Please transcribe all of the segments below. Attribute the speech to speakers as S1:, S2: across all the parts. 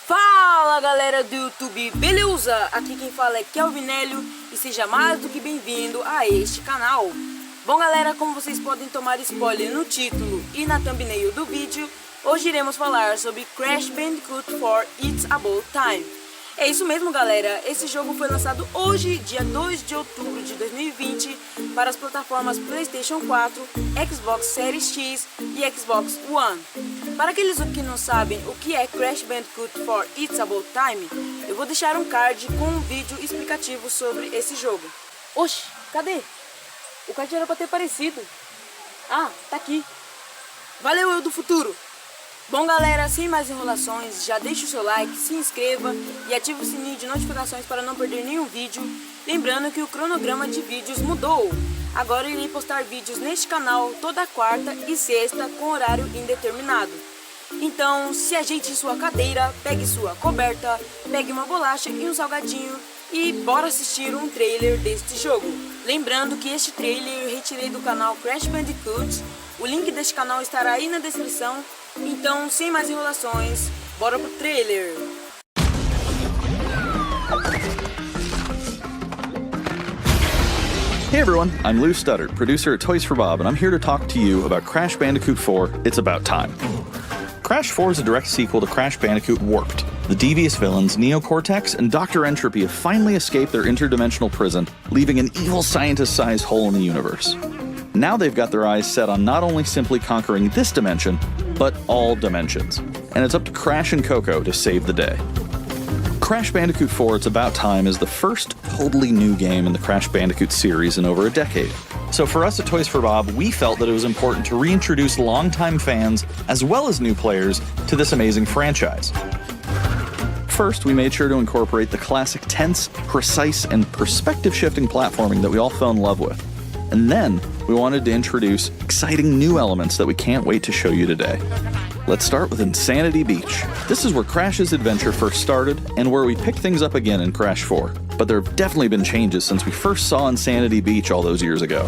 S1: Fala galera do YouTube, beleuza? Aqui quem fala é Kelvinélio e seja mais do que bem-vindo a este canal. Bom galera, como vocês podem tomar spoiler no título e na thumbnail do vídeo, hoje iremos falar sobre Crash Bandicoot 4 It's About Time. É isso mesmo galera, esse jogo foi lançado hoje, dia 2 de outubro de 2020, para as plataformas PlayStation 4, Xbox Series X e Xbox One. Para aqueles que não sabem o que é Crash Bandicoot 4 It's About Time, eu vou deixar um card com um vídeo explicativo sobre esse jogo. Oxi, cadê? O card era para ter aparecido. Ah, tá aqui. Valeu, eu do futuro! Bom galera, sem mais enrolações, já deixa o seu like, se inscreva e ative o sininho de notificações para não perder nenhum vídeo. Lembrando que o cronograma de vídeos mudou. Agora irei postar vídeos neste canal toda quarta e sexta com horário indeterminado. Então se ajeite em sua cadeira, pegue sua coberta, pegue uma bolacha e um salgadinho e bora assistir um trailer deste jogo. Lembrando que este trailer eu retirei do canal Crash Bandicoot. O link deste canal estará aí na descrição. Então, sem mais enrolações, bora pro trailer!
S2: Hey everyone, I'm Lou Studdard, producer at Toys for Bob, and I'm here to talk to you about Crash Bandicoot 4, It's About Time. Crash 4 is a direct sequel to Crash Bandicoot Warped. The devious villains Neo-Cortex and Dr. Entropy have finally escaped their interdimensional prison, leaving an evil scientist-sized hole in the universe. Now they've got their eyes set on not only simply conquering this dimension, but all dimensions. And it's up to Crash and Coco to save the day. Crash Bandicoot 4 It's About Time is the first totally new game in the Crash Bandicoot series in over a decade. So for us at Toys for Bob, we felt that it was important to reintroduce longtime fans, as well as new players, to this amazing franchise. First, we made sure to incorporate the classic tense, precise, and perspective-shifting platforming that we all fell in love with. And then, we wanted to introduce exciting new elements that we can't wait to show you today. Let's start with Insanity Beach. This is where Crash's adventure first started, and where we pick things up again in Crash 4. But there have definitely been changes since we first saw Insanity Beach all those years ago.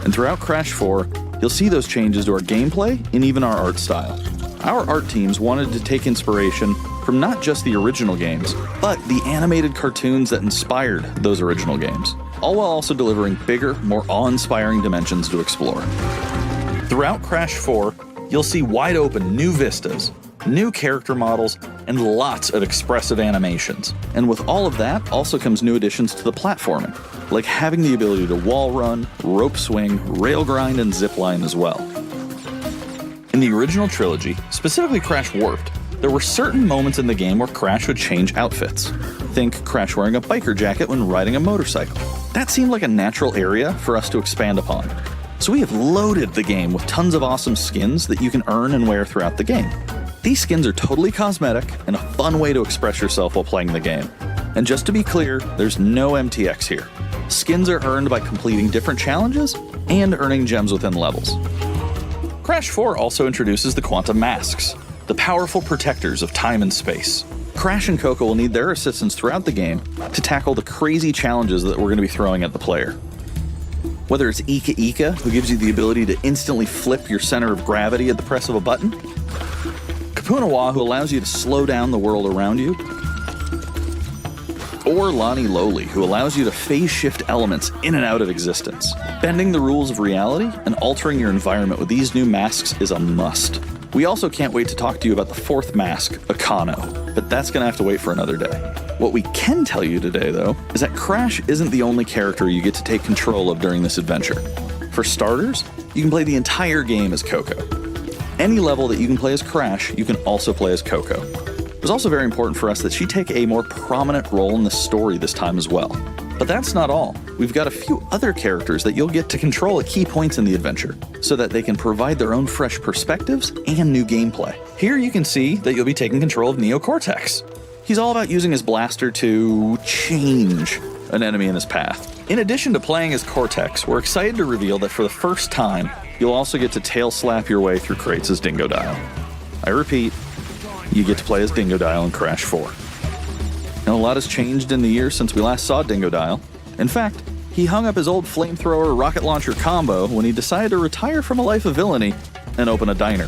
S2: And throughout Crash 4, you'll see those changes to our gameplay and even our art style. Our art teams wanted to take inspiration from not just the original games, but the animated cartoons that inspired those original games, all while also delivering bigger, more awe-inspiring dimensions to explore. Throughout Crash 4, you'll see wide-open new vistas, new character models, and lots of expressive animations. And with all of that also comes new additions to the platforming, like having the ability to wall run, rope swing, rail grind, and zipline as well. In the original trilogy, specifically Crash Warped, there were certain moments in the game where Crash would change outfits. Think Crash wearing a biker jacket when riding a motorcycle. That seemed like a natural area for us to expand upon. So we have loaded the game with tons of awesome skins that you can earn and wear throughout the game. These skins are totally cosmetic and a fun way to express yourself while playing the game. And just to be clear, there's no MTX here. Skins are earned by completing different challenges and earning gems within levels. Crash 4 also introduces the Quantum Masks, the powerful protectors of time and space. Crash and Coco will need their assistance throughout the game to tackle the crazy challenges that we're going to be throwing at the player. Whether it's Ika Ika, who gives you the ability to instantly flip your center of gravity at the press of a button, Kapunawa, who allows you to slow down the world around you, or Lani Loli, who allows you to phase shift elements in and out of existence. Bending the rules of reality and altering your environment with these new masks is a must. We also can't wait to talk to you about the fourth mask, Akano, but that's gonna have to wait for another day. What we can tell you today, though, is that Crash isn't the only character you get to take control of during this adventure. For starters, you can play the entire game as Coco. Any level that you can play as Crash, you can also play as Coco. It was also very important for us that she take a more prominent role in the story this time as well. But that's not all. We've got a few other characters that you'll get to control at key points in the adventure, so that they can provide their own fresh perspectives and new gameplay. Here you can see that you'll be taking control of Neo-Cortex. He's all about using his blaster to change an enemy in his path. In addition to playing as Cortex, we're excited to reveal that for the first time, you'll also get to tail slap your way through crates as Dingodile. I repeat, you get to play as Dingodile in Crash 4. Now, a lot has changed in the years since we last saw Dingodile. In fact, he hung up his old flamethrower rocket launcher combo when he decided to retire from a life of villainy and open a diner.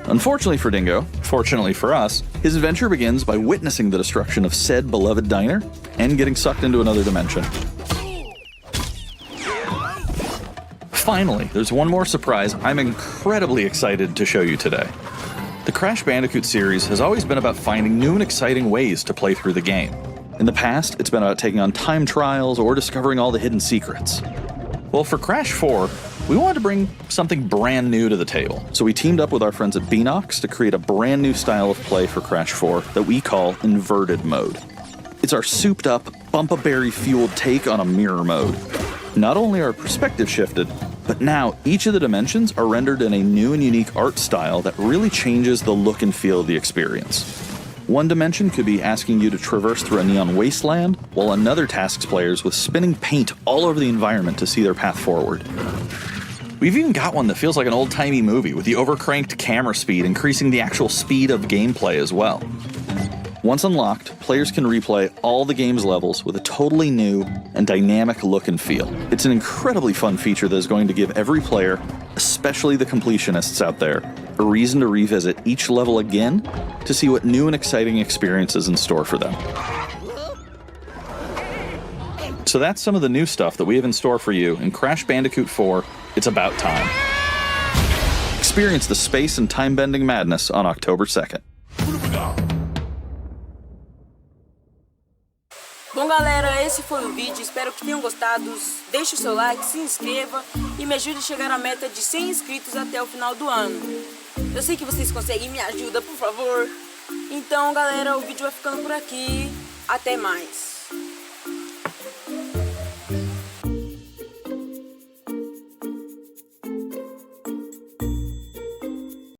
S2: Unfortunately for Dingo, fortunately for us, his adventure begins by witnessing the destruction of said beloved diner and getting sucked into another dimension. Finally, there's one more surprise I'm incredibly excited to show you today. The Crash Bandicoot series has always been about finding new and exciting ways to play through the game. In the past, it's been about taking on time trials or discovering all the hidden secrets. Well, for Crash 4, we wanted to bring something brand new to the table, so we teamed up with our friends at Beanox to create a brand new style of play for Crash 4 that we call Inverted Mode. It's our souped-up, bumpa-berry-fueled take on a mirror mode. Not only are perspective shifted, but now each of the dimensions are rendered in a new and unique art style that really changes the look and feel of the experience. One dimension could be asking you to traverse through a neon wasteland, while another tasks players with spinning paint all over the environment to see their path forward. We've even got one that feels like an old-timey movie, with the overcranked camera speed increasing the actual speed of gameplay as well. Once unlocked, players can replay all the game's levels with a totally new and dynamic look and feel. It's an incredibly fun feature that is going to give every player, especially the completionists out there, a reason to revisit each level again to see what new and exciting experience is in store for them. So that's some of the new stuff that we have in store for you in Crash Bandicoot 4, It's About Time. Experience the space and time-bending madness on October 2nd.
S1: Bom galera, esse foi o vídeo, espero que tenham gostado. Deixe o seu like, se inscreva e me ajude a chegar à meta de 100 inscritos até o final do ano. Eu sei que vocês conseguem, me ajuda, por favor. Então galera, o vídeo vai ficando por aqui. Até mais.